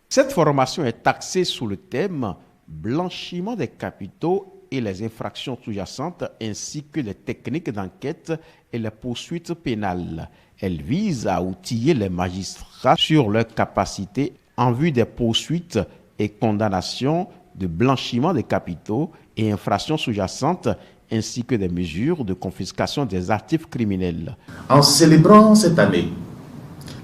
Cette formation est axée sur le thème blanchiment des capitaux et les infractions sous-jacentes ainsi que les techniques d'enquête et les poursuites pénales. Elle vise à outiller les magistrats sur leurs capacités en vue des poursuites et condamnations de blanchiment des capitaux et infractions sous-jacentes ainsi que des mesures de confiscation des actifs criminels. En célébrant cette année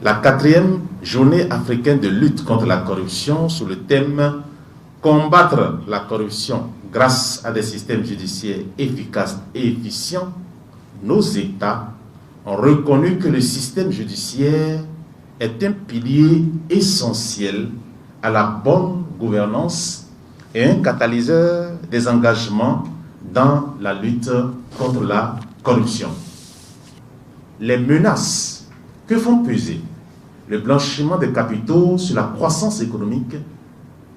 la 4e journée africaine de lutte contre la corruption sous le thème « Combattre la corruption grâce à des systèmes judiciaires efficaces et efficients », nos États ont reconnu que le système judiciaire est un pilier essentiel à la bonne gouvernance et un catalyseur des engagements dans la lutte contre la corruption. Les menaces que font peser le blanchiment des capitaux sur la croissance économique,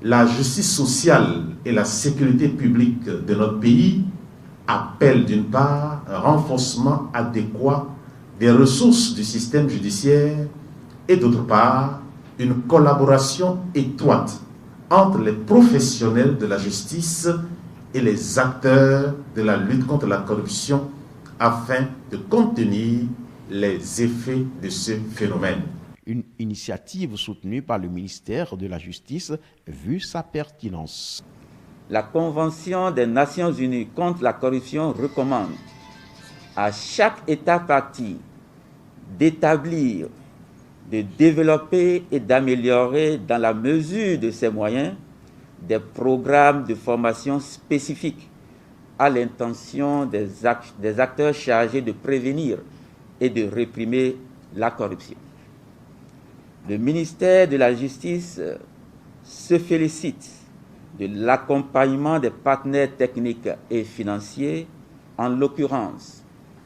la justice sociale et la sécurité publique de notre pays appellent d'une part un renforcement adéquat des ressources du système judiciaire et d'autre part une collaboration étroite entre les professionnels de la justice et les acteurs de la lutte contre la corruption afin de contenir les effets de ce phénomène. Une initiative soutenue par le ministère de la Justice vu sa pertinence. La Convention des Nations Unies contre la corruption recommande à chaque État partie d'établir, de développer et d'améliorer dans la mesure de ses moyens des programmes de formation spécifiques à l'intention des acteurs chargés de prévenir et de réprimer la corruption. Le ministère de la Justice se félicite de l'accompagnement des partenaires techniques et financiers, en l'occurrence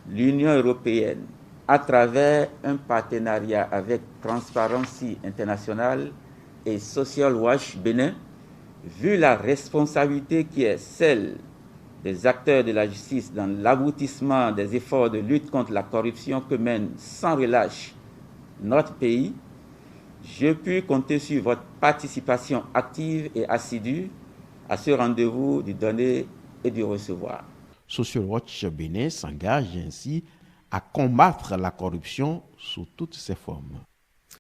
l'Union européenne, à travers un partenariat avec Transparency International et Social Watch Bénin, vu la responsabilité qui est celle des acteurs de la justice dans l'aboutissement des efforts de lutte contre la corruption que mène sans relâche notre pays, je puis compter sur votre participation active et assidue à ce rendez-vous du donner et du recevoir. Social Watch Bénin s'engage ainsi à combattre la corruption sous toutes ses formes.